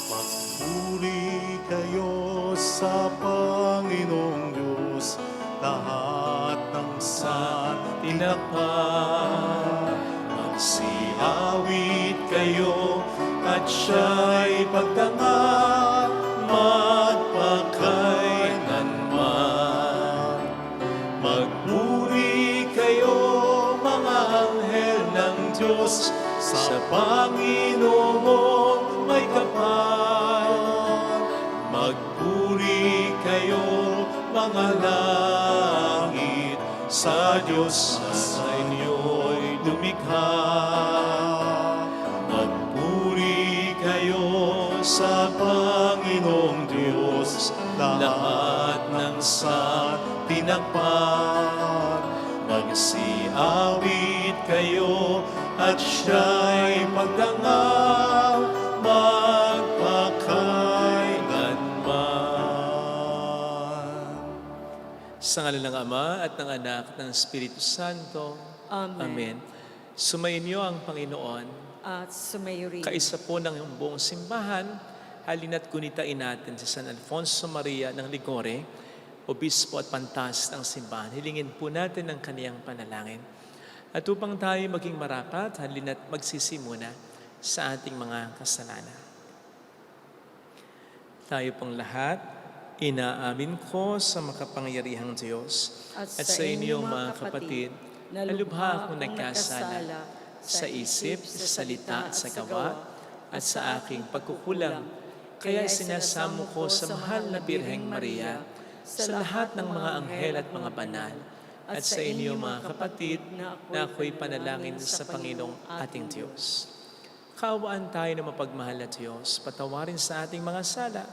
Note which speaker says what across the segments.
Speaker 1: Magpuri kayo sa Panginoong Diyos, lahat ng tinakpan. Magsiawit kayo at siya'y pagdangal magpakailanman. Magpuri kayo mga anghel ng Diyos, sa Panginoong may kapal. Magpuri kayo mga langit, sa Diyos na sa inyo'y lumikha. Magpuri kayo sa Panginoong Diyos, lahat ng tinakpan. Magsiawit kayo at siya'y magdangal magpakailanman.
Speaker 2: Sa ngalan ng Ama at ng Anak at ng Espiritu Santo.
Speaker 3: Amen.
Speaker 2: Amen. Sumainyo ang Panginoon.
Speaker 3: At sumayo rin.
Speaker 2: Kaisa po ng buong simbahan, halina't gunitain natin si San Alfonso Maria ng Ligore, Obispo at Pantas ng simbahan. Hilingin po natin ang kaniyang panalangin. At upang tayo maging marapat, halina't magsisimuna sa ating mga kasalanan. Tayo pong lahat, inaamin ko sa makapangyarihang Diyos at sa inyong mga kapatid na lubha akong nagkasala sa isip, sa salita at sa gawa at sa aking pagkukulang. Kaya sinasamo ko sa mahal na Birheng Maria, sa lahat ng mga anghel at mga banal, at sa inyo mga kapatid na ako'y panalangin sa Panginoong ating Diyos. Kaawaan tayo na mapagmahal na Diyos, patawarin sa ating mga sala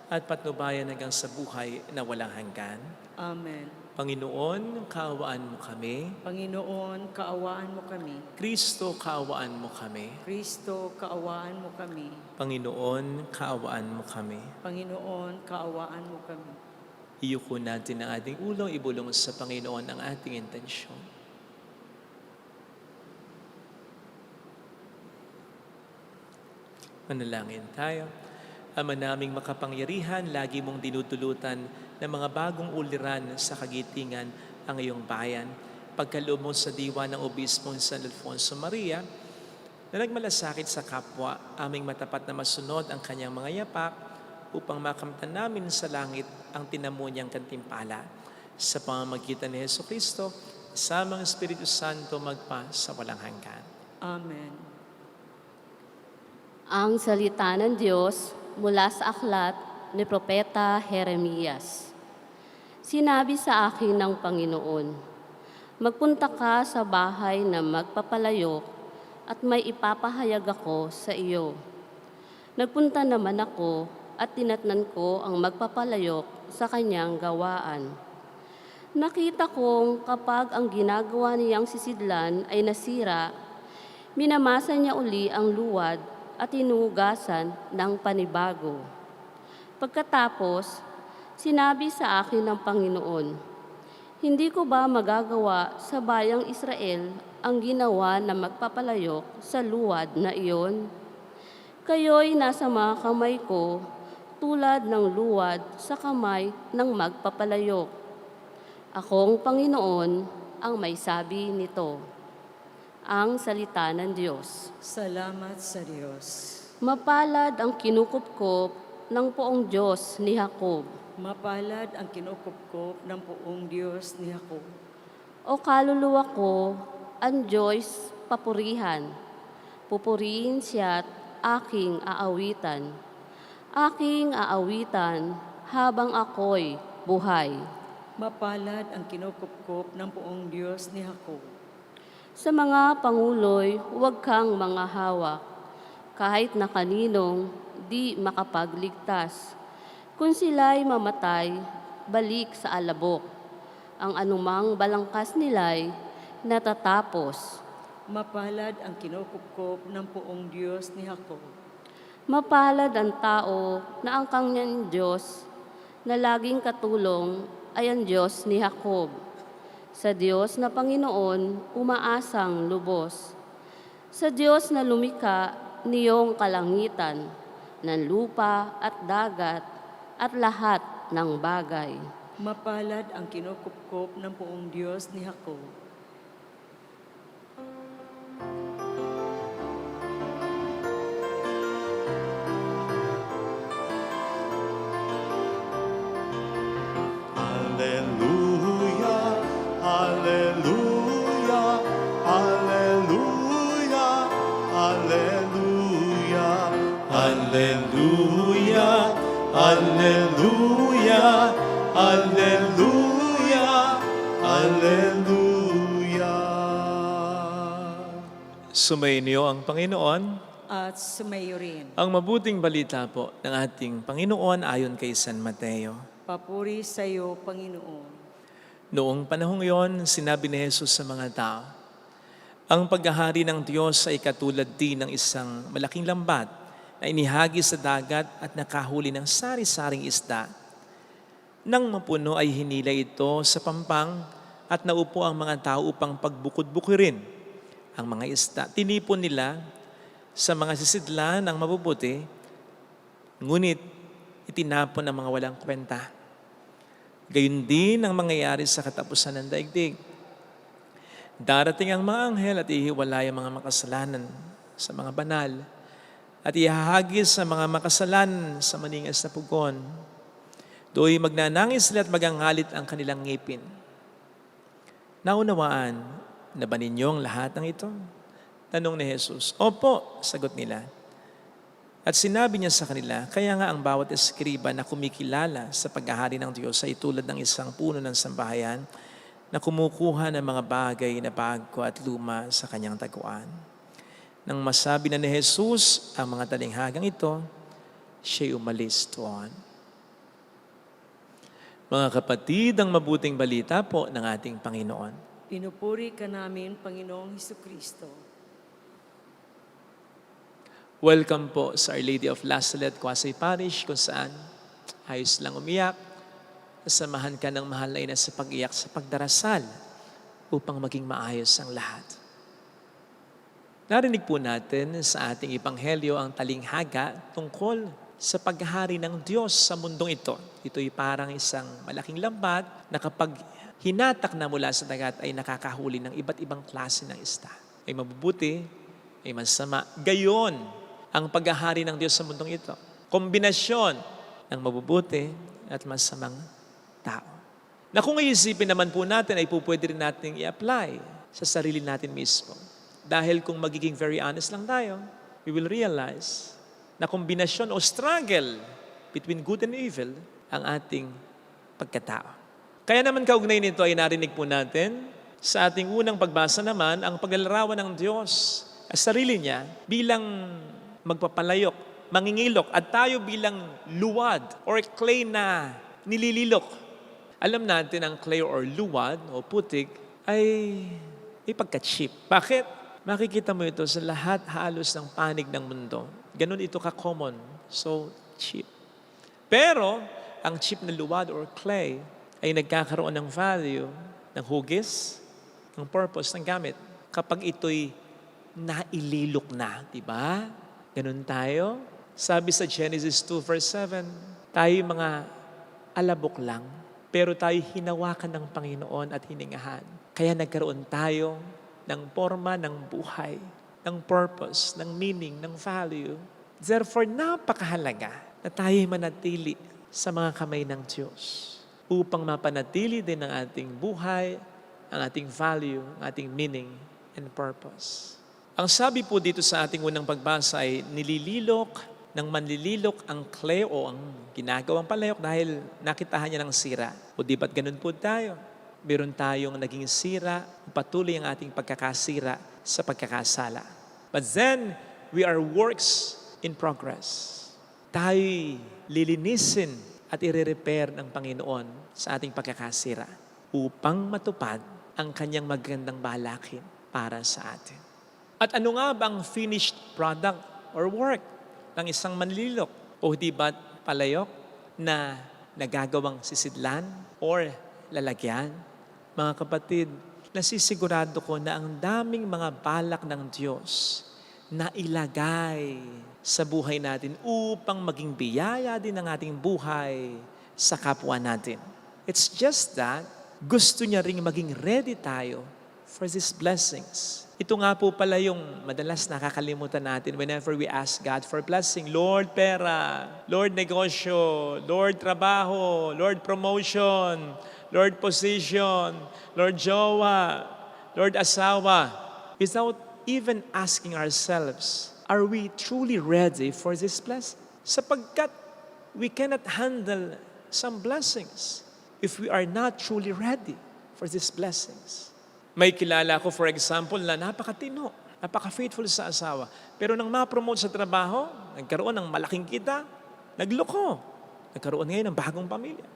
Speaker 2: at patnubayan hanggang sa buhay na walang hanggan.
Speaker 3: Amen.
Speaker 2: Panginoon, kaawaan mo kami.
Speaker 3: Panginoon, kaawaan mo kami.
Speaker 2: Kristo, kaawaan mo kami.
Speaker 3: Kristo, kaawaan mo kami.
Speaker 2: Panginoon, kaawaan mo kami.
Speaker 3: Panginoon, kaawaan mo kami.
Speaker 2: Iyuko natin ang ating ulo, ibulong sa Panginoon ang ating intensyon. Manalangin tayo. Ama naming makapangyarihan, lagi mong dinudulutan ng mga bagong uliran sa kagitingan ang iyong bayan. Pagkaloob mo sa diwa ng Obispo San Alfonso Maria, na nagmalasakit sa kapwa, aming matapat na masunod ang kanyang mga yapak upang makamtan namin sa langit ang tinamo niyang kantimpala. Sa pamamagitan ni Jesucristo, kasamang Espiritu Santo magpa sa walang hanggan.
Speaker 3: Amen.
Speaker 4: Ang salita ng Diyos mula sa aklat ni Propeta Jeremias. Sinabi sa akin ng Panginoon, magpunta ka sa bahay na magpapalayok at may ipapahayag ako sa iyo. Nagpunta naman ako at tinatnan ko ang magpapalayok sa kanyang gawaan. Nakita kong kapag ang ginagawa niyang sisidlan ay nasira, minamasa niya uli ang luwad at hinugasan ng panibago. Pagkatapos, sinabi sa akin ng Panginoon, hindi ko ba magagawa sa bayang Israel ang ginawa na magpapalayok sa luwad na iyon? Kayo'y nasa mga kamay ko tulad ng luwad sa kamay ng magpapalayok. Akong Panginoon ang may sabi nito. Ang salita ng Diyos.
Speaker 3: Salamat sa Diyos.
Speaker 4: Mapalad ang kinukupkop ng poong Diyos ni Jacob.
Speaker 3: Mapalad ang kinukupkop ng poong Diyos ni Jacob.
Speaker 4: O kaluluwa ko, ang Diyos papurihan. Pupurihin siya't aking aawitan. Aking aawitan habang ako'y buhay.
Speaker 3: Mapalad ang kinukupkop ng poong Diyos ni Jacob.
Speaker 4: Sa mga panguloy, huwag kang mga hawak, kahit na kaninong di makapagligtas. Kung sila'y mamatay, balik sa alabok. Ang anumang balangkas nila'y natatapos.
Speaker 3: Mapalad ang kinukupkop ng poong Diyos ni Jacob.
Speaker 4: Mapalad ang tao na ang kanyang Diyos na laging katulong ay ang Diyos ni Jacob. Sa Diyos na Panginoon, umaasang lubos. Sa Diyos na lumika niyong kalangitan, ng lupa at dagat, at lahat ng bagay.
Speaker 3: Mapalad ang kinukupkop ng poong Diyos ni Jacob.
Speaker 1: Alleluia, alleluia, alleluia, alleluia, alleluia, alleluia, alleluia, alleluia.
Speaker 2: Sumainyo ang Panginoon.
Speaker 3: At sumayo rin.
Speaker 2: Ang mabuting balita po ng ating Panginoon ayon kay San Mateo.
Speaker 3: Papuri sa iyo, Panginoon.
Speaker 2: Noong panahong yon, sinabi ni Jesus sa mga tao, ang paghahari ng Diyos ay katulad din ng isang malaking lambat na inihagi sa dagat at nakahuli ng sari-saring isda. Nang mapuno ay hinila ito sa pampang at naupo ang mga tao upang pagbukod-bukirin ang mga isda. Tinipon nila sa mga sisidlan ng mabubuti, ngunit itinapon ang mga walang kwenta. Gayun din ang mangyayari sa katapusan ng daigdig. Darating ang mga anghel at ihiwalay ang mga makasalanan sa mga banal at ihahagis sa mga makasalanan sa maningas na pugon. Do'y magnanangis sila at magangalit ang kanilang ngipin. Naunawaan na ba ninyong lahat ng ito? Tanong ni Jesus. Opo, sagot nila. At sinabi niya sa kanila, kaya nga ang bawat eskriba na kumikilala sa paghahari ng Diyos ay tulad ng isang puno ng sambahayan na kumukuha ng mga bagay na bago at luma sa kanyang taguan. Nang masabi na ni Jesus ang mga talinghagang ito, siya'y umalis doon. Mga kapatid, ang mabuting balita po ng ating Panginoon.
Speaker 3: Pinupuri ka namin, Panginoong Hesukristo.
Speaker 2: Welcome po sa Our Lady of La Salette, Quasay Parish, kung saan ayos lang umiyak, samahan ka ng mahal na ina sa pag-iyak sa pagdarasal upang maging maayos ang lahat. Narinig po natin sa ating Ebanghelyo ang talinghaga tungkol sa paghahari ng Diyos sa mundong ito. Ito'y parang isang malaking lambat na kapag hinatak na mula sa dagat ay nakakahuli ng iba't ibang klase ng isda. Ay mabubuti, ay masama. Gayon ang paghahari ng Diyos sa mundong ito. Kombinasyon ng mabubuti at masamang tao. Na kung iisipin naman po natin ay pwede rin natin i-apply sa sarili natin mismo. Dahil kung magiging very honest lang tayo, we will realize na kombinasyon o struggle between good and evil ang ating pagkatao. Kaya naman kaugnay nito ay narinig po natin sa ating unang pagbasa naman ang paglalarawan ng Diyos sa sarili niya bilang magpapalayok, mangingilok at tayo bilang luwad or clay na nilililok. Alam natin ang clay or luwad o putik ay pagka-cheap. Bakit? Makikita mo ito sa lahat halos ng panig ng mundo. Ganun ito ka-common. So, cheap. Pero, ang cheap na luwad or clay ay nagkakaroon ng value, ng hugis, ng purpose, ng gamit. Kapag ito'y naililok na, di ba? Ganun tayo. Sabi sa Genesis 2 verse 7, tayo mga alabok lang, pero tayo hinawakan ng Panginoon at hiningahan. Kaya nagkaroon tayo ng forma ng buhay, ng purpose, ng meaning, ng value. Therefore, napakahalaga na tayo manatili sa mga kamay ng Diyos upang mapanatili din ang ating buhay, ang ating value, ang ating meaning and purpose. Ang sabi po dito sa ating unang pagbasa ay nilililok ng manlililok ang clay o ang ginagawang palayok dahil nakitahan niya ng sira. O di ba't ganun po tayo? Meron tayong naging sira, patuloy ang ating pagkakasira sa pagkakasala. But then, we are works in progress. Tayo'y lilinisin at i-repair ng Panginoon sa ating pagkakasira upang matupad ang kanyang magandang balakin para sa atin. At ano nga ba ang finished product or work ng isang manlilok? O di ba palayok na nagagawang sisidlan or lalagyan? Mga kapatid, nasisigurado ko na ang daming mga balak ng Diyos na ilagay sa buhay natin upang maging biyaya din ang ating buhay sa kapwa natin. It's just that gusto niya ring maging ready tayo for these blessings. Ito nga po pala yung madalas nakakalimutan natin whenever we ask God for blessing. Lord, pera. Lord, negosyo. Lord, trabaho. Lord, promotion. Lord, position. Lord, jowa. Lord, asawa. Without even asking ourselves, are we truly ready for this blessing? Sapagkat we cannot handle some blessings if we are not truly ready for these blessings. May kilala ko, for example, na napakatino, napaka-faithful sa asawa. Pero nang ma-promote sa trabaho, nagkaroon ng malaking kita, nagloko. Nagkaroon ngayon ng bagong pamilya.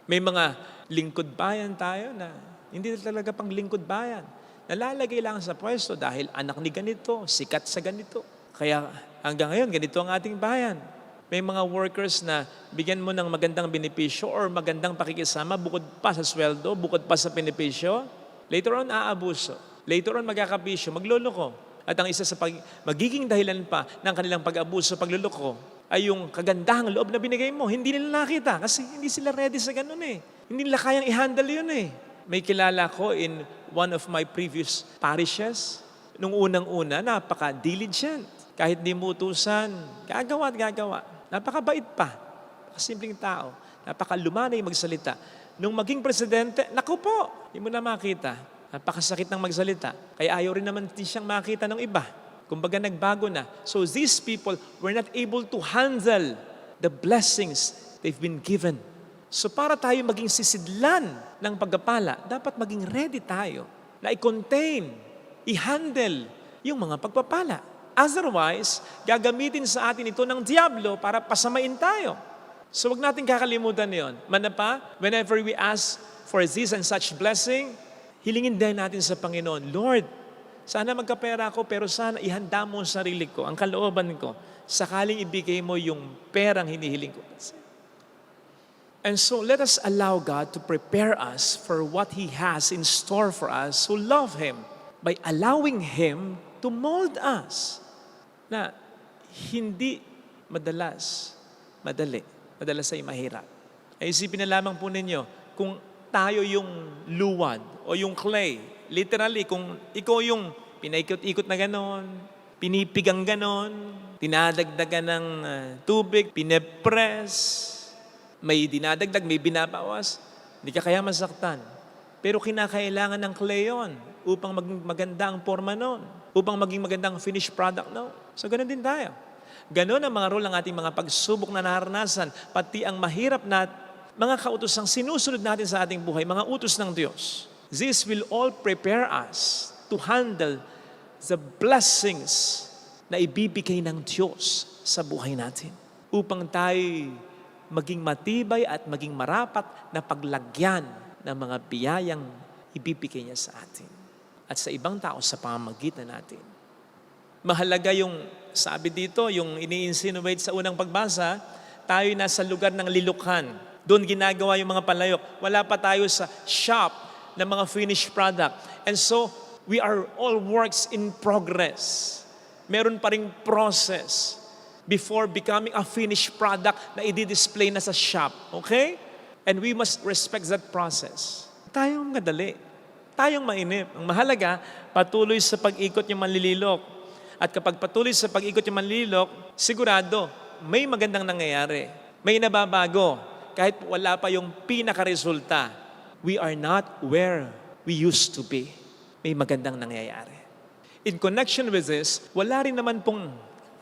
Speaker 2: May mga lingkod bayan tayo na hindi talaga pang lingkod bayan. Nalalagay lang sa pwesto dahil anak ni ganito, sikat sa ganito. Kaya hanggang ngayon, ganito ang ating bayan. May mga workers na bigyan mo ng magandang benepisyo or magandang pakikisama bukod pa sa sweldo, bukod pa sa benepisyo. Later on, aabuso. Later on, magkakabisyo, magluloko. At ang isa sa magiging dahilan pa ng kanilang pag-abuso, pagluloko, ay yung kagandahang loob na binigay mo. Hindi nila nakita kasi hindi sila ready sa ganun eh. Hindi nila kayang i-handle yun eh. May kilala ko in one of my previous parishes. Nung unang-una, napaka-diligent. Kahit di mo utusan, gagawa at gagawa. Napakabait pa. Simpleng tao. Napakalumanay magsalita. Nung maging presidente, naku po, hindi mo na makita. Napakasakit ng magsalita. Kaya ayaw rin naman din siyang makita ng iba. Kumbaga nagbago na. So these people were not able to handle the blessings they've been given. So para tayo maging sisidlan ng pagpapala, dapat maging ready tayo na i-contain, i-handle yung mga pagpapala. Otherwise, gagamitin sa atin ito ng diablo para pasamain tayo. So wag natin kakalimutan yon. Manapa, whenever we ask for this and such blessing, hilingin din natin sa Panginoon, Lord, sana magkapera ako pero sana ihanda mo ang sarili ko, ang kalooban ko, sakaling ibigay mo yung perang hinihiling ko. And so let us allow God to prepare us for what He has in store for us who love Him by allowing Him to mold us na hindi madali. Madalas ay mahirap. Ay isipin na lamang po ninyo, kung tayo yung luwad o yung clay, literally, kung ikaw yung pinaikot-ikot na ganon, pinipigang ganon, dinadagdagan ng tubig, pinepress, may dinadagdag, may binabawas, hindi ka kaya masaktan. Pero kinakailangan ng clay yun upang maging maganda ang forma nun, upang maging magandang finished product nun. So ganon din tayo. Ganon ang mga role ng ating mga pagsubok na naranasan, pati ang mahirap na mga kautosang sinusunod natin sa ating buhay, mga utos ng Diyos. This will all prepare us to handle the blessings na ibibigay ng Diyos sa buhay natin upang tayo maging matibay at maging marapat na paglagyan ng mga biyayang ibibigay niya sa atin at sa ibang tao sa pamamagitan natin. Mahalaga yung sabi dito, yung ini-insinuate sa unang pagbasa, tayo nasa lugar ng lilukan. Doon ginagawa yung mga palayok. Wala pa tayo sa shop ng mga finished product. And so, we are all works in progress. Meron pa ring process before becoming a finished product na i-display na sa shop. Okay? And we must respect that process. Tayong madali. Tayong mainip. Ang mahalaga, patuloy sa pag-ikot yung manlililok. At kapag patuloy sa pag-ikot yung manlilok, sigurado, may magandang nangyayari. May nababago. kahit wala pa yung pinakaresulta, we are not where we used to be. May magandang nangyayari. In connection with this, wala rin naman pong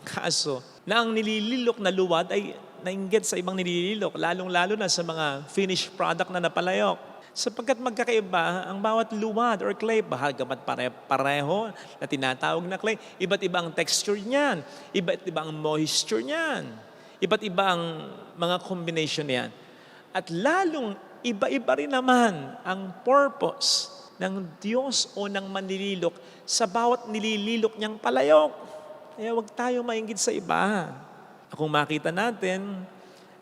Speaker 2: kaso na ang nilililok na luwad ay nainggit sa ibang nilililok, lalong-lalo na sa mga finished product na napalayok. Sapagkat magkakaiba ang bawat luwad or clay, bahagamat pareho na tinatawag na clay. Iba't iba ang texture niyan, iba't iba ang moisture niyan, iba't iba ang mga combination niyan. At lalong iba-iba rin naman ang purpose ng Diyos o ng manlililok sa bawat nilililok niyang palayok. Kaya huwag tayo mainggit sa iba. Kung makita natin,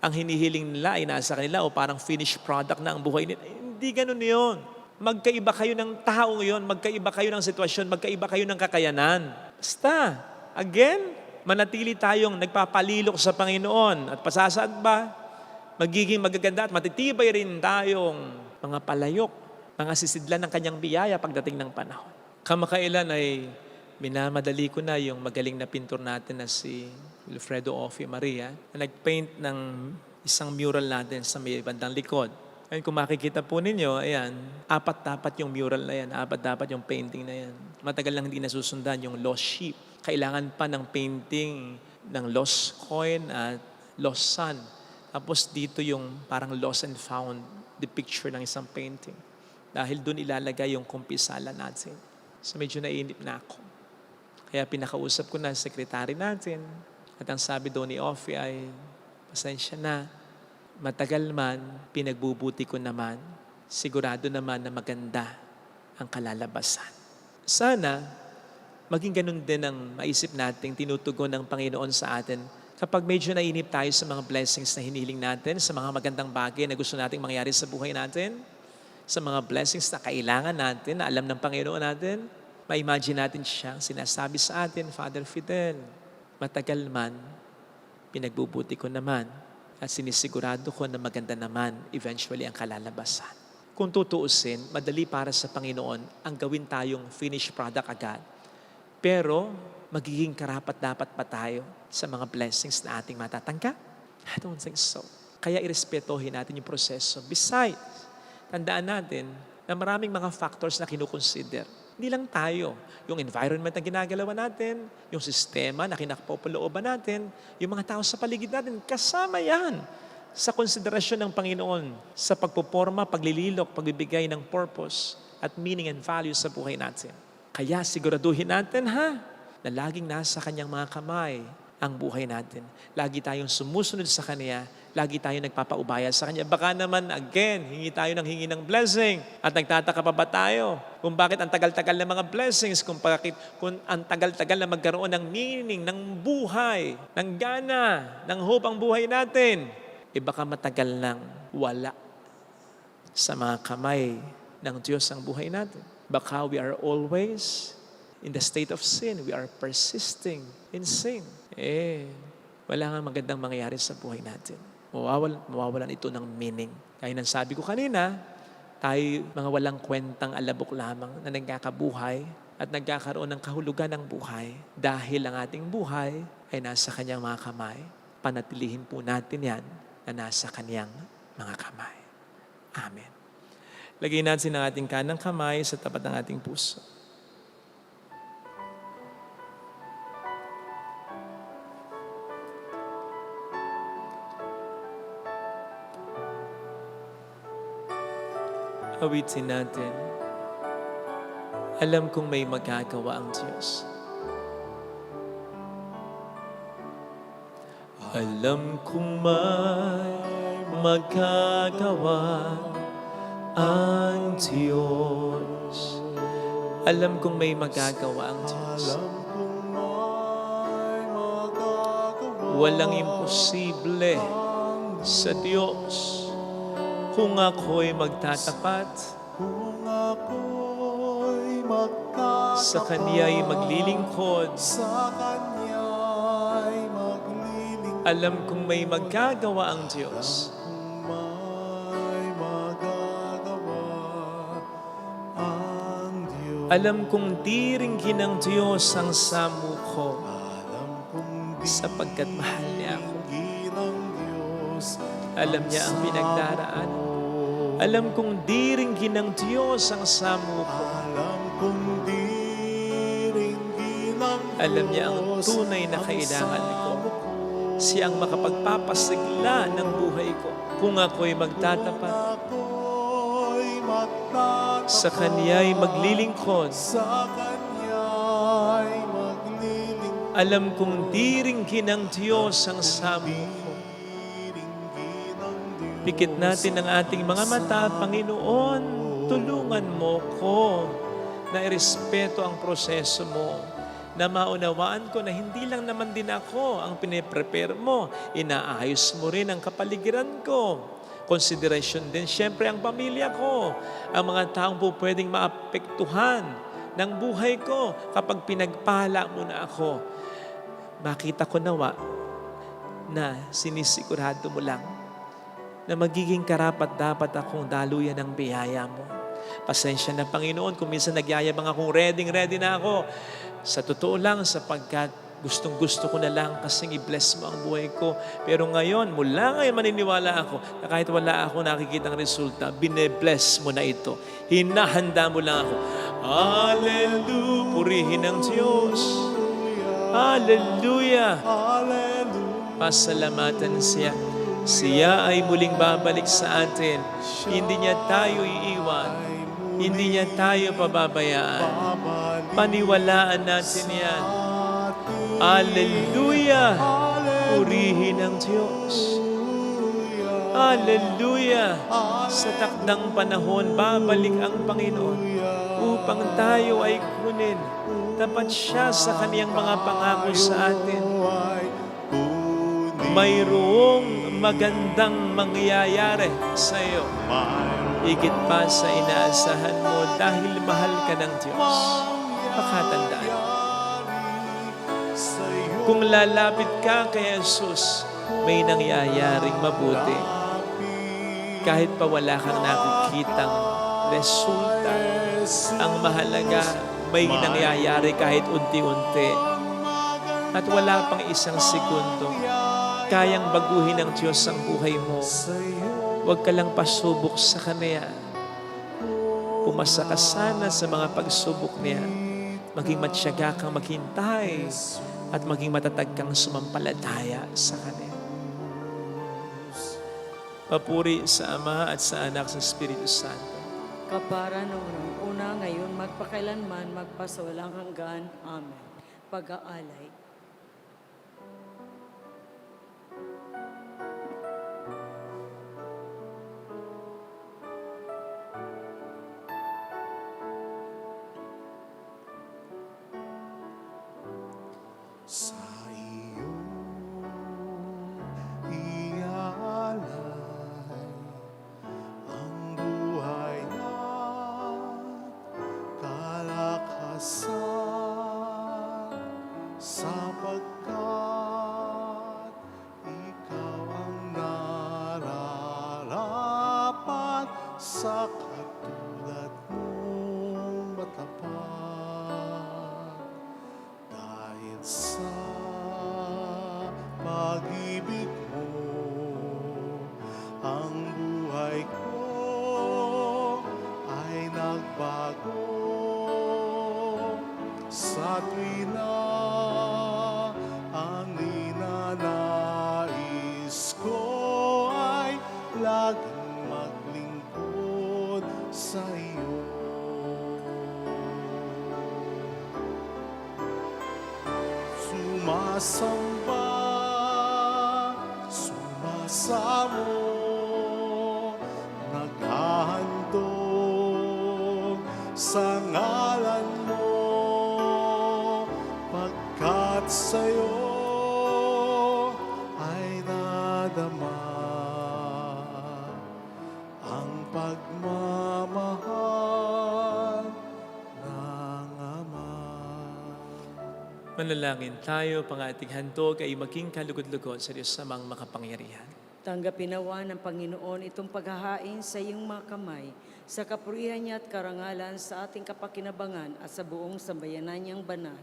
Speaker 2: ang hinihiling nila ay nasa kanila o parang finished product na ang buhay nila. Hindi ganun yun. Magkaiba kayo ng taong yun, magkaiba kayo ng sitwasyon, magkaiba kayo ng kakayanan. Basta, again, manatili tayong nagpapalilok sa Panginoon at pasasaad ba, magiging magaganda at matitibay rin tayong mga palayok, mga sisidlan ng kanyang biyaya pagdating ng panahon. Kamakailan ay minamadali ko na yung magaling na pintor natin na si Wilfredo Ofi Maria na nagpaint ng isang mural natin sa may bandang likod. Ngayon kung makikita po ninyo, ayan, apat-dapat yung mural na yan, apat-dapat yung painting na yan. Matagal lang hindi nasusundan yung lost sheep. Kailangan pa ng painting ng lost coin at lost son. Tapos dito yung parang lost and found, the picture ng isang painting. Dahil doon ilalagay yung kumpisala natin. So medyo naiinip na ako. Kaya pinakausap ko na sekretary natin. At ang sabi doon ni Ofi ay, pasensya na, matagal man, pinagbubuti ko naman, sigurado naman na maganda ang kalalabasan. Sana, maging ganun din ang maisip natin, tinutugon ng Panginoon sa atin kapag medyo nainip tayo sa mga blessings na hinihiling natin, sa mga magandang bagay na gusto nating mangyari sa buhay natin, sa mga blessings na kailangan natin, na alam ng Panginoon natin, ma-imagine natin siya, sinasabi sa atin, Father Fidel, matagal man, pinagbubuti ko naman, at sinisigurado ko na maganda naman eventually ang kalalabasan. Kung tutuusin, madali para sa Panginoon ang gawin tayong finished product agad. Pero magiging karapat-dapat pa tayo sa mga blessings na ating matatanggap? I don't think so. Kaya irespetohin natin yung proseso. Besides, tandaan natin na maraming mga factors na kinukonsider. Hindi lang tayo. Yung environment na ginagalawan natin, yung sistema na kinakapopalooban natin, yung mga tao sa paligid natin, kasama yan sa konsiderasyon ng Panginoon sa pagpoporma, paglililok, pagbibigay ng purpose at meaning and value sa buhay natin. Kaya siguraduhin natin na laging nasa kanyang mga kamay ang buhay natin. Lagi tayong sumusunod sa Kanya, lagi tayong nagpapaubaya sa Kanya. Baka naman, again, hingi tayo ng hingi ng blessing at nagtataka pa ba tayo kung bakit ang tagal-tagal ng mga blessings, kung ang tagal-tagal na magkaroon ng meaning, ng buhay, ng gana, ng hope ang buhay natin. Baka matagal nang wala sa mga kamay ng Diyos ang buhay natin. Baka we are always in the state of sin. We are persisting in sin. Wala nga magandang mangyayari sa buhay natin. Mawawalan ito ng meaning. Kaya nang sabi ko kanina, tayo mga walang kwentang alabok lamang na nagkakabuhay at nagkakaroon ng kahulugan ng buhay dahil ang ating buhay ay nasa kanyang mga kamay. Panatilihin po natin yan na nasa kanyang mga kamay. Amen. Lagay natin ang ating kanang kamay sa tapat ng ating puso. Awitin natin. Alam kong may magagawa ang Diyos. Alam kong may magagawa ang Diyos. Alam kong may magagawa ang Diyos. Walang imposible sa Diyos. Kung ako'y magtatapat, sa Kanya'y maglilingkod, alam kong may magagawa ang Diyos. Alam kong di ringgin ng Diyos ang samu ko, sapagkat mahal niya ako. Alam niya ang pinagdaraan. Alam kong di ringgin ng Diyos ang samo ko.
Speaker 1: Alam kong di ringgin ng
Speaker 2: Alam niya ang
Speaker 1: Diyos
Speaker 2: tunay na
Speaker 1: ang
Speaker 2: kailangan ko.
Speaker 1: samo ko.
Speaker 2: Siyang makapagpapasigla ng buhay ko. Kung ako'y magtatapat,
Speaker 1: Ako'y magtatapat
Speaker 2: sa Kaniya'y maglilingkod.
Speaker 1: sa Kanya'y maglilingkod.
Speaker 2: Alam kong di ringgin ng Diyos ang samo ko.
Speaker 1: Ringgin ng Diyos.
Speaker 2: Pikit natin ang ating mga mata, Panginoon, tulungan mo ko na irespeto ang proseso mo, na maunawaan ko na hindi lang naman din ako ang piniprepare mo, inaayos mo rin ang kapaligiran ko. Konsiderasyon din siyempre ang pamilya ko, ang mga taong po pwedeng maapektuhan ng buhay ko kapag pinagpala mo na ako. Makita ko nawa na sinisigurado mo lang na magiging karapat-dapat akong daluyan ng biyaya mo. Pasensya na, Panginoon, kung minsan nagyayabang akong ready na ako. Sa totoo lang, sapagkat gustong-gusto ko na lang kasing i-bless mo ang buhay ko. Pero ngayon, mula ngayon maniniwala ako na kahit wala ako nakikita ang resulta, bine-bless mo na ito. Hinahanda mo lang ako. Hallelujah! Purihin ang Diyos. Hallelujah!
Speaker 1: Hallelujah.
Speaker 2: Pasalamatan siya. Siya ay muling babalik sa atin. Hindi niya tayo iiwan. Hindi niya tayo pababayaan. Paniwalaan natin yan. Hallelujah! Purihin ang Diyos. Hallelujah! Sa takdang panahon, babalik ang Panginoon upang tayo ay kunin. Tapat siya sa kaniyang mga pangako sa atin. Mayroong magandang mangyayari sa iyo. Higit pa sa inaasahan mo dahil mahal ka ng Diyos. Pakatandaan. Kung lalapit ka kay Jesus, may nangyayaring mabuti. Kahit pa wala kang nakikitang resulta, ang mahalaga may nangyayari kahit unti-unti. At wala pang isang segundo, kayang baguhin ng Diyos ang buhay mo. Huwag ka lang pasubok sa Kanya. Pumasa ka sana sa mga pagsubok niya. Maging matyaga kang maghintay at maging matatag kang sumampalataya sa Kanya. Papuri sa Ama at sa Anak sa Espiritu Santo.
Speaker 3: Kapara noong una, ngayon, magpakailanman, magpasawalang hanggan. Amen. Pag-aalay.
Speaker 1: Sa iyong ialay ang buhay at kalakasan, sapagkat ikaw ang nararapat sa katulad mong matapat. Dahil sa pag-ibig mo, ang buhay ko ay nagbago. Sa tuwina ang ninanais ko ay laging maglingkod sa iyo. Sumasamba, sumasamo, naghahandog sa ngalan mo, pagkat sa'yo ay nadama ang pagmamahal ng Ama.
Speaker 2: Manalangin tayo, pang ating handog ay maging kalugod-lugod sa Diyos samang makapangyarihan.
Speaker 3: Tanggapin nawa ng Panginoon itong paghahain sa iyong mga kamay, sa kapurihan niya at karangalan sa ating kapakinabangan at sa buong sambayanan niyang banal.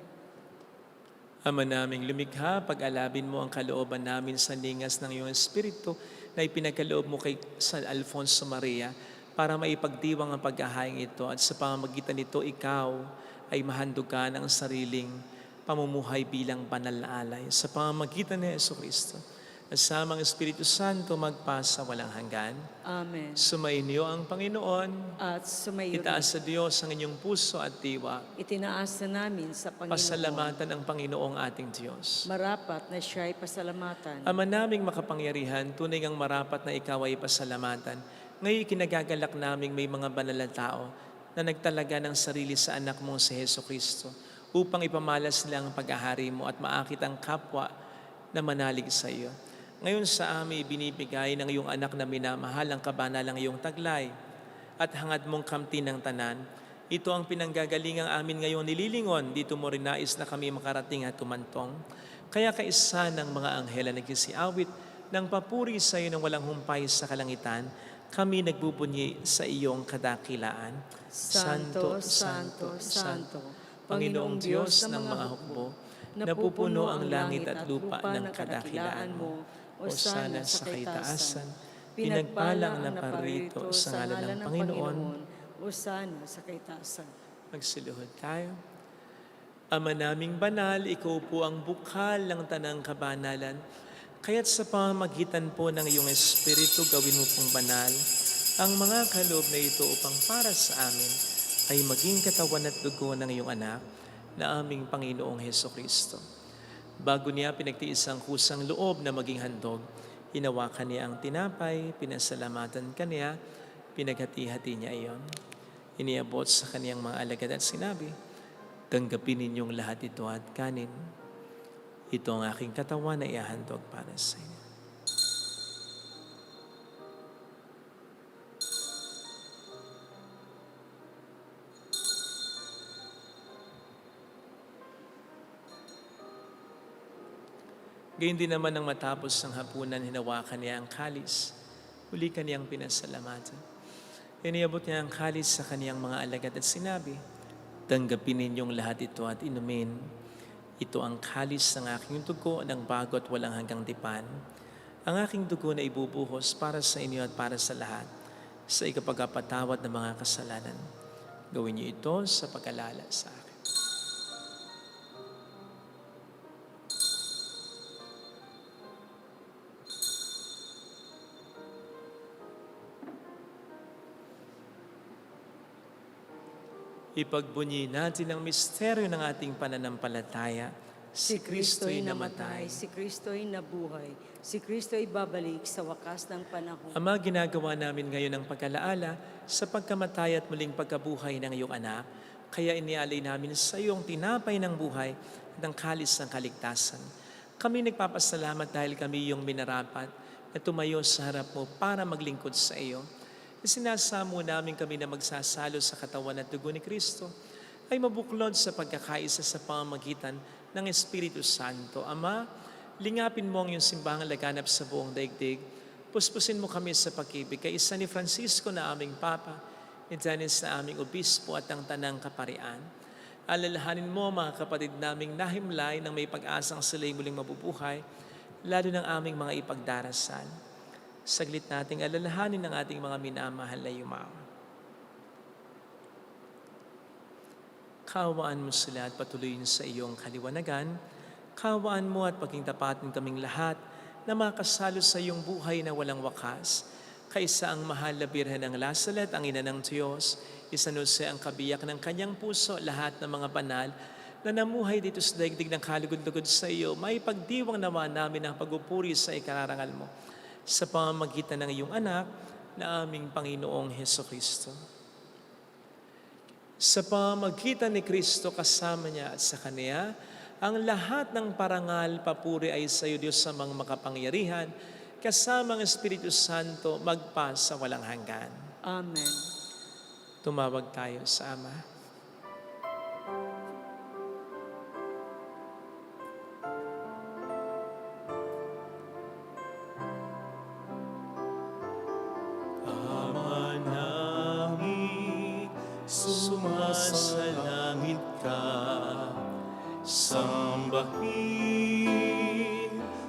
Speaker 2: Ama naming lumikha, pag-alabin mo ang kalooban namin sa ningas ng iyong Espiritu, na ipinagkaloob mo kay San Alfonso Maria para maipagdiwang ang paghahaing ito at sa pamamagitan nito ikaw ay mahandugan ang sariling pamumuhay bilang banal na alay. Sa pamamagitan ni Jesucristo, kasamang Espiritu Santo magpasa walang hanggan.
Speaker 3: Amen.
Speaker 2: Sumainyo ang Panginoon.
Speaker 3: At sumayo
Speaker 2: Itaas sa Diyos ang inyong puso at diwa.
Speaker 3: itinaas na namin sa Panginoon.
Speaker 2: Pasalamatan ang Panginoong ating Diyos.
Speaker 3: Marapat na siya'y pasalamatan.
Speaker 2: Ama naming makapangyarihan, tunay ngang marapat na ikaw ay pasalamatan. Ngayon kinagagalak naming may mga banal na tao na nagtalaga ng sarili sa anak mong si Heso Kristo upang ipamalas nila ang pag-ahari mo at maakit ang kapwa na manalig sa iyo. Ngayon sa amin binibigay ng iyong anak na minamahal ang kabanalang iyong taglay at hangad mong kamtin ng tanan. Ito ang pinanggagalingang amin ngayon nililingon. Dito mo rin nais na kami makarating at tumantong. Kaya kaisa ng mga anghel na nagsisiawit ng papuri sa iyo ng walang humpay sa kalangitan, kami nagbubunyi sa iyong kadakilaan.
Speaker 3: Santo, Santo, Santo,
Speaker 2: Panginoong Diyos ng mga hukbo, napupuno ang langit at lupa ng kadakilaan mo. Osana sa kaitaasan, pinagpalang na parito sa ngalan ng Panginoon.
Speaker 3: Osana sa kaitaasan.
Speaker 2: Magsiluhod tayo. Ama naming banal, ikaw po ang bukal ng tanang kabanalan. Kaya't sa pamamagitan po ng iyong Espiritu, gawin mo pong banal ang mga kaloob na ito upang para sa amin ay maging katawan at dugo ng iyong anak na aming Panginoong Heso Kristo. Bago niya pinagtiis ang kusang loob na maging handog, hinawakan niya ang tinapay, pinasalamatan kaniya, pinaghati-hati niya iyon. Iniabot sa kaniyang mga alagad at sinabi, tanggapin ninyong lahat ito at kanin. Ito ang aking katawan na ihahandog para sa inyo. Gayun din naman nang matapos ang hapunan, hinawakan niya ang kalis. Uli kaniyang pinasalamatan. Iniabot niya ang kalis sa kaniyang mga alagad at sinabi, tanggapin ninyong lahat ito at inumin. Ito ang kalis ng aking dugo ng bago at walang hanggang tipan. Ang aking dugo na ibubuhos para sa inyo at para sa lahat sa ikapagpatawad ng mga kasalanan. Gawin niyo ito sa pag-alala sa akin. Ipagbunyi natin ang misteryo ng ating pananampalataya.
Speaker 3: Si Kristo'y namatay, si Kristo'y nabuhay, si Kristo'y babalik sa wakas ng panahon.
Speaker 2: Ama, ginagawa namin ngayon ang pag-alaala sa pagkamatay at muling pagkabuhay ng iyong anak. Kaya inialay namin sa iyong tinapay ng buhay at ang kalis ng kaligtasan. Kami nagpapasalamat dahil kami iyong minarapat na tumayo sa harap mo para maglingkod sa iyo. Isinasamo namin kami na magsasalo sa katawan at dugo ni Kristo ay mabuklod sa pagkakaisa sa pamamagitan ng Espiritu Santo. Ama, lingapin mo ang iyong simbahang laganap sa buong daigdig. Puspusin mo kami sa pag-ibig kay isa ni Francisco na aming Papa, ni Dennis na aming Obispo at ang Tanang Kaparian. Alalahanin mo mga kapatid naming nahimlay ng may pag-asang sila'y muling mabubuhay, lalo ng aming mga ipagdarasal. Saglit nating alalahanin ng ating mga minamahal na yumawa. Kaawaan mo sila at patuloyin sa iyong kaliwanagan. Kaawaan mo at paging tapatin kaming lahat na makasalo sa iyong buhay na walang wakas. Kaisa ang mahal na Birhen ng Lasalet, ang ina ng Diyos, isanuse ang kabiyak ng kanyang puso, lahat ng mga banal na namuhay dito sa daigdig ng kalugod-lugod sa iyo, may pagdiwang naman namin ang pagupuri sa ikararangal mo sa pamamagitan ng iyong anak na aming Panginoong Heso Kristo. Sa pamamagitan ni Kristo kasama niya at sa Kanya, ang lahat ng parangal, papuri ay sa iyo, Diyos sa mga makapangyarihan, kasama ang Espiritu Santo, magpa sa walang hanggan.
Speaker 3: Amen.
Speaker 2: Tumawag tayo sa Ama.
Speaker 1: Ama namin, sumasalangit ka, sambahin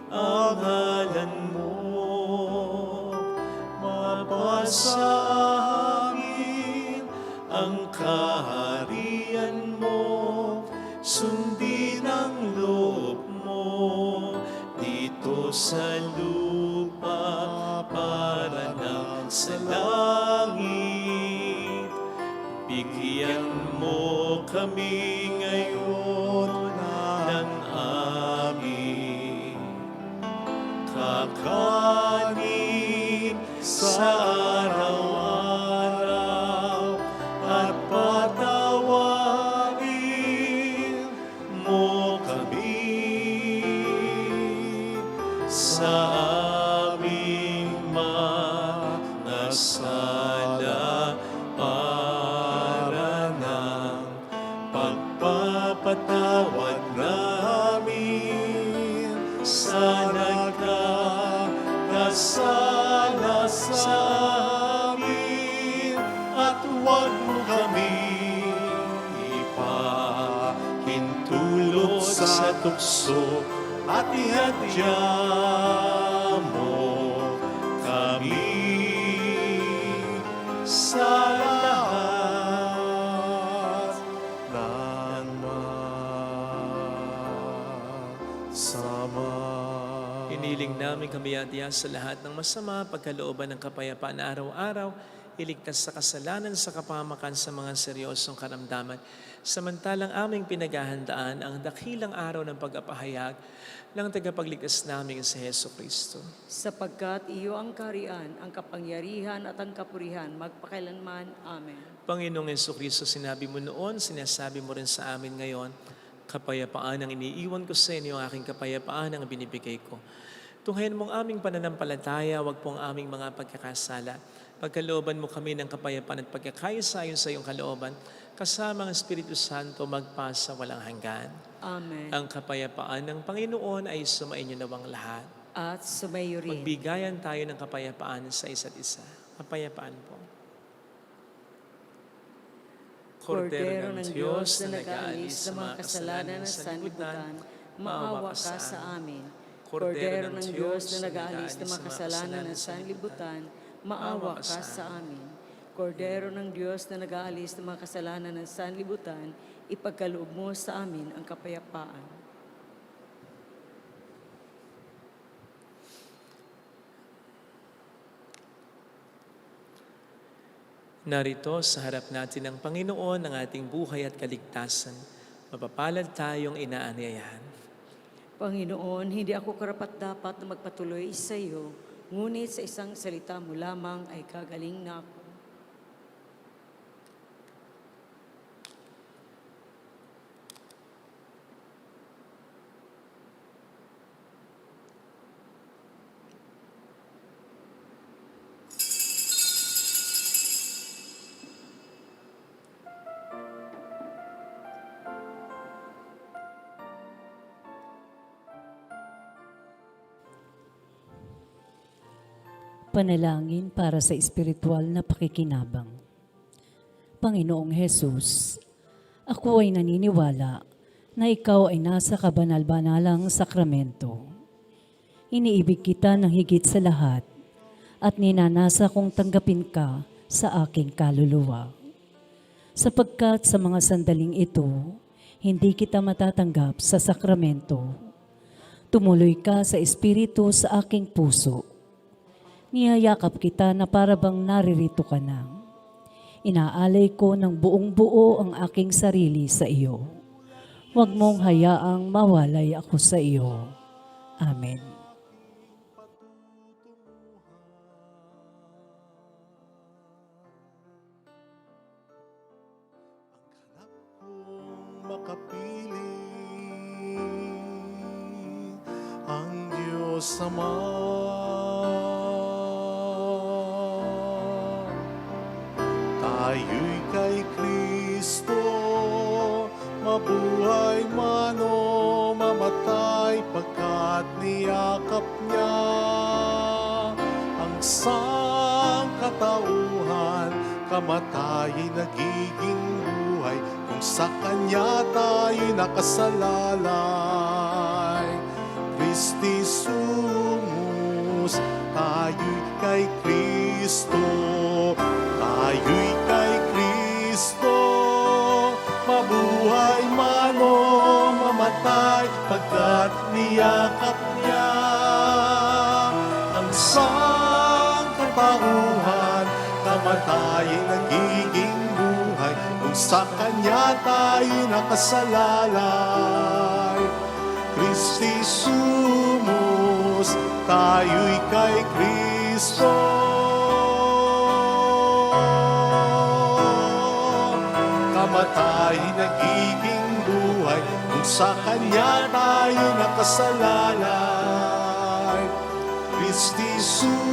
Speaker 1: ang ngalan mo, sa amin ang kaharian mo, sundin ang loob mo dito sa lupa para nang sa langit. Bigyan mo kami ngayon ng aming kakanin sa araw-araw at patawarin mo kami sa aming mga sala para ng pagpapatawad namin sa nagkakasala sa amin, at huwag mo kami ipahintulot sa tukso, at ihadya mo kami sa lahat ng masama.
Speaker 2: Hiniling namin kamiyatiya sa lahat ng masama, pagkalooban ng kapayapaan na araw-araw, iligtas sa kasalanan sa kapahamakan sa mga seryosong karamdaman. Samantalang aming pinaghahandaan ang dakilang araw ng pag-apahayag ng tagapagligtas namin sa Heso Kristo.
Speaker 3: Sapagkat iyo ang kaharian, ang kapangyarihan at ang kapurihan, magpakailanman. Amen.
Speaker 2: Panginoong Heso Kristo, sinabi mo noon, sinasabi mo rin sa amin ngayon, kapayapaan ang iniiwan ko sa inyo, aking kapayapaan ang binibigay ko. Tunghayan mong aming pananampalataya, wag pong aming mga pagkakasala. Pagkalooban mo kami ng kapayapaan at pagkakaysa ayon sa iyong kalooban, kasama ang Espiritu Santo magpasa walang hanggan.
Speaker 3: Amen.
Speaker 2: Ang kapayapaan ng Panginoon ay sumainyo nawang lahat.
Speaker 3: At sumayo rin.
Speaker 2: Magbigayan tayo ng kapayapaan sa isa't isa. Kapayapaan po.
Speaker 3: Kordero ng Diyos na nag-aalis sa mga kasalanan ng sanlibutan, maawa ka sa amin. Kordero ng Diyos na nag-aalis sa mga kasalanan ng sanlibutan, maawa ka sa amin. Kordero ng Diyos na nag-aalis ng mga kasalanan ng sanlibutan, ipagkaloob mo sa amin ang kapayapaan.
Speaker 2: Narito sa harap natin ng Panginoon ang ating buhay at kaligtasan. Mapapalad tayong inaanyayahan.
Speaker 3: Panginoon, hindi ako karapat-dapat na magpatuloy sa iyo, ngunit sa isang salita mo lamang ay gagaling na ako.
Speaker 5: Panalangin para sa espiritual na pakikinabang. Panginoong Hesus, ako ay naniniwala na ikaw ay nasa kabanal-banalang sakramento. Iniibig kita ng higit sa lahat at ninanasa kong tanggapin ka sa aking kaluluwa. Sapagkat sa mga sandaling ito, hindi kita matatanggap sa sakramento. Tumuloy ka sa espiritu sa aking puso. Niyayakap kita na parabang naririto ka na. Inaalay ko ng buong buo ang aking sarili sa iyo. Huwag mong hayaang mawalay ako sa iyo. Amen.
Speaker 1: Makapiling ang Diyos Ama, tayo'y kay Kristo, mabuhay man o mamatay, pagkat niyakap niya ang sangkatauhan, kamatayan nagiging buhay, kung sa Kanya tayo'y nakasalalay. Christi sumus, tayo'y kay Kristo, pagkat niyakap niya ang sangkatauhan, kamatayan nagiging buhay, kung sa Kanya tayo nakasalalay. Christi sumus, tayo'y kay Kristo. Kamatayan nagiging buhay, kung sa Kanya tayo nakasalalay. Christi sumus,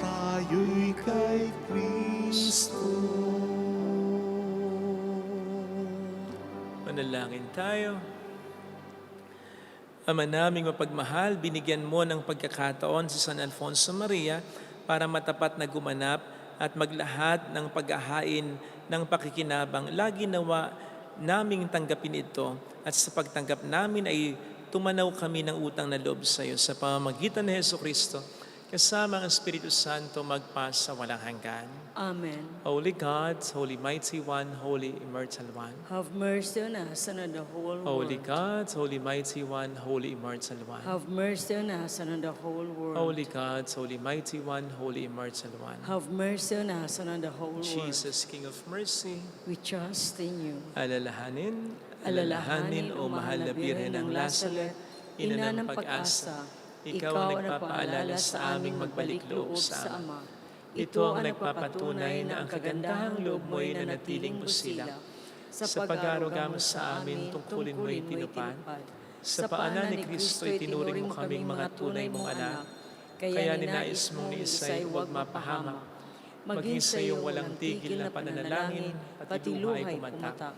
Speaker 1: tayo'y kay Kristo.
Speaker 2: Manalangin tayo. Ama naming mapagmahal, binigyan mo ng pagkakataon si San Alfonso Maria para matapat na gumanap at maglahat ng paghahain ng pakikinabang. Lagi nawa naming tanggapin ito at sa pagtanggap namin ay tumanaw kami ng utang na loob sa iyo sa pamamagitan ni Jesucristo kasama ang Espiritu Santo magpa sa walang hanggan.
Speaker 3: Amen.
Speaker 2: Holy God, Holy Mighty One, Holy Immortal One.
Speaker 3: Have mercy on us and on the whole
Speaker 2: Holy
Speaker 3: world.
Speaker 2: God, Holy Mighty One, Holy Immortal One.
Speaker 3: Have mercy on us and on the whole world.
Speaker 2: Holy God, Holy Mighty One, Holy Immortal One.
Speaker 3: Have mercy on us and on the whole world.
Speaker 2: Jesus, King of Mercy,
Speaker 3: We trust in you.
Speaker 2: alalahanin, alalahanin, o mahal na Birhen ng Lasalle, ina ng pag-asa, ikaw ang nagpapaalala sa aming magbalik loob sa Ama. Ito ang nagpapatunay na ang kagandahang loob mo'y nanatiling busila. Sa pag-aaruga mo sa amin, tungkulin mo'y tinupad. Sa paanan ni Kristo'y tinuring mo kaming mga tunay mong anak. Kaya ninais mong ni Isa'y huwag mapahamak. Maging sa iyong walang tigil na pananalangin, pati luhay pumatak.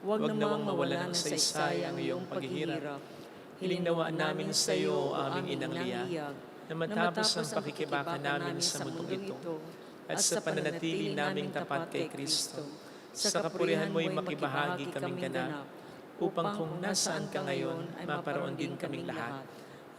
Speaker 2: Huwag namang mawala ng saysay ang iyong paghihirap. Hiling nawa namin sa iyo, aming inang liya, na matapos ang pakikibaka namin sa mundong ito, at sa pananatili naming tapat kay Kristo, sa kapurihan mo'y makibahagi kaming ganap, upang kung nasaan ka ngayon, maparoon din kaming lahat,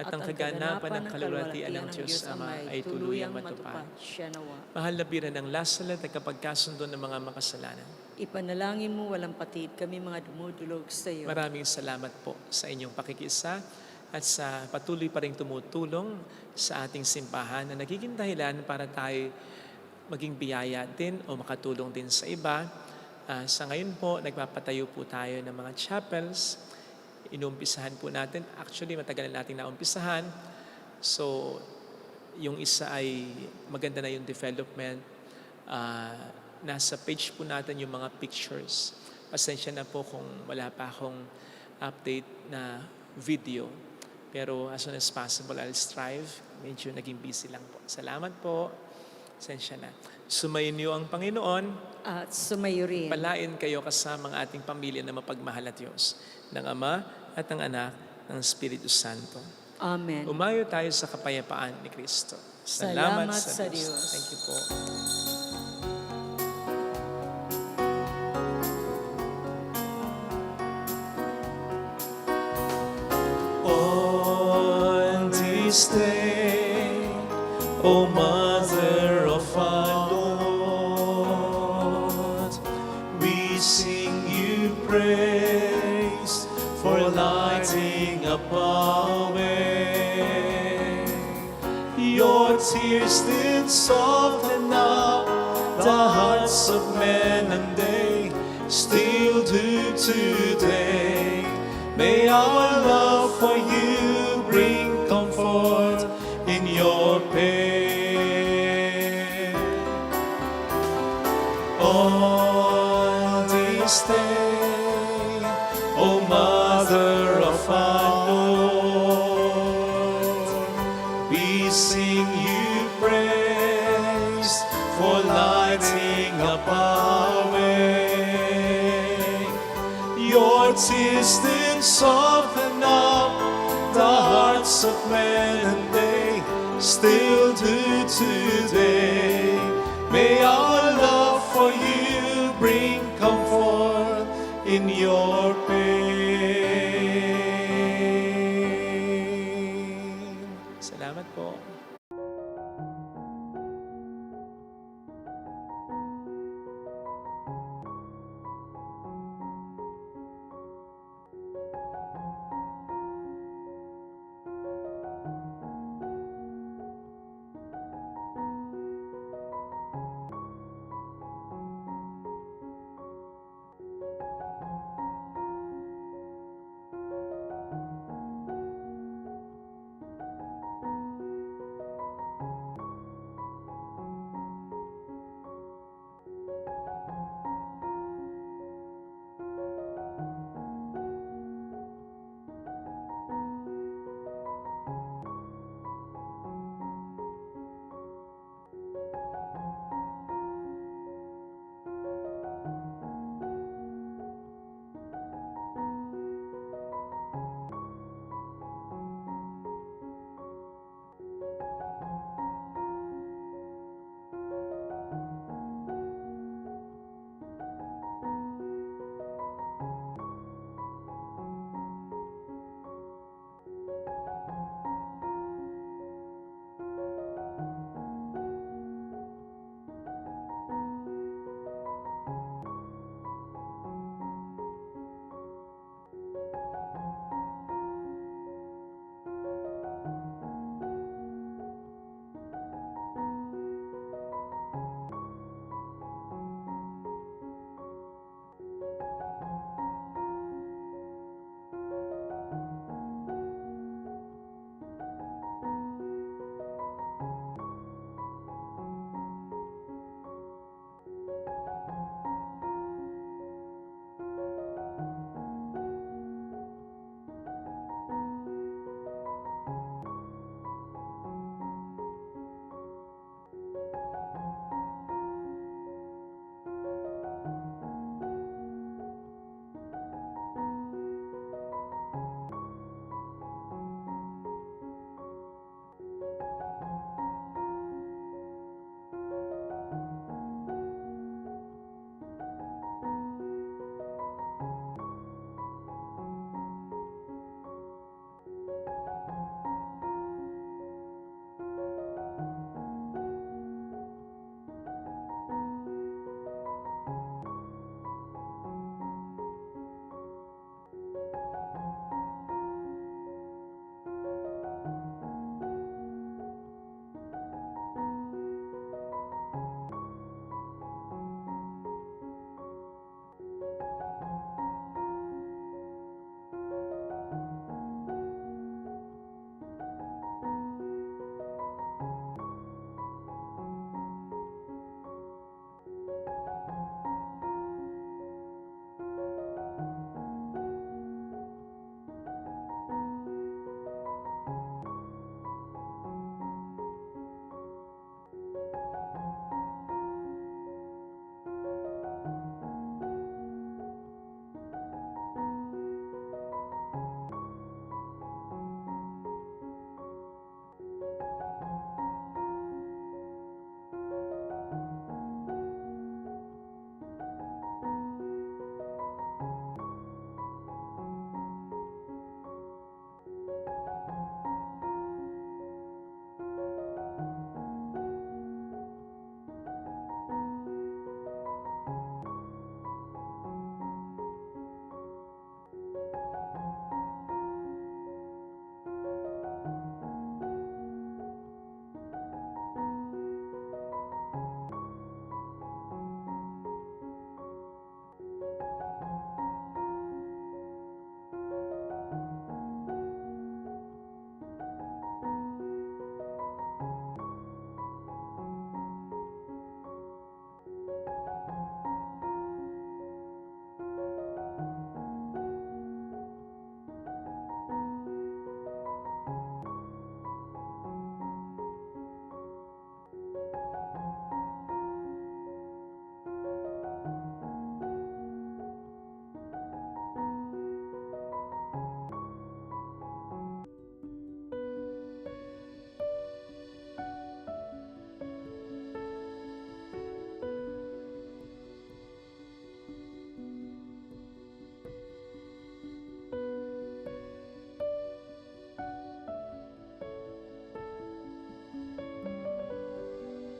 Speaker 2: at ang kaganapan ng kalulatian ng Diyos Ama ay tuluyang matupad.
Speaker 3: Siya nawa.
Speaker 2: Mahal na Birhen ng Lasalle at kapagkasundo ng mga makasalanan.
Speaker 3: Ipanalangin mo walang patid kami mga dumudulog sa iyo.
Speaker 2: Maraming salamat po sa inyong pakikisa at sa patuloy pa rin tumutulong sa ating simbahan na nagiging dahilan para tayo maging biyaya din o makatulong din sa iba. Sa ngayon po, nagpapatayo po tayo ng mga chapels. Inumpisahan po natin. Actually, matagal na natin naumpisahan. So, yung isa ay maganda na yung development. Nasa page po natin yung mga pictures. Pasensya na po kung wala pa akong update na video. Pero as soon as possible, I'll strive. Medyo naging busy lang po. Salamat po. Pasensya na. Sumayin niyo ang Panginoon.
Speaker 3: At sumayo rin.
Speaker 2: Palain kayo kasama ang ating pamilya na mapagmahal na Diyos, ng Ama at ng Anak, ng Espiritu Santo.
Speaker 3: Amen.
Speaker 2: Umayo tayo sa kapayapaan ni Kristo.
Speaker 3: Salamat sa Diyos.
Speaker 2: Thank you po. On this day, O Mother of our Lord, we sing you praise for lighting up our way. Your tears did soften up the hearts of men, and they still do today. May our love for you bring comfort in your pain. On this day, O Mother of our Lord, we sing you praise for lighting up our way. Your tears did soften up the hearts of men, and they still do today.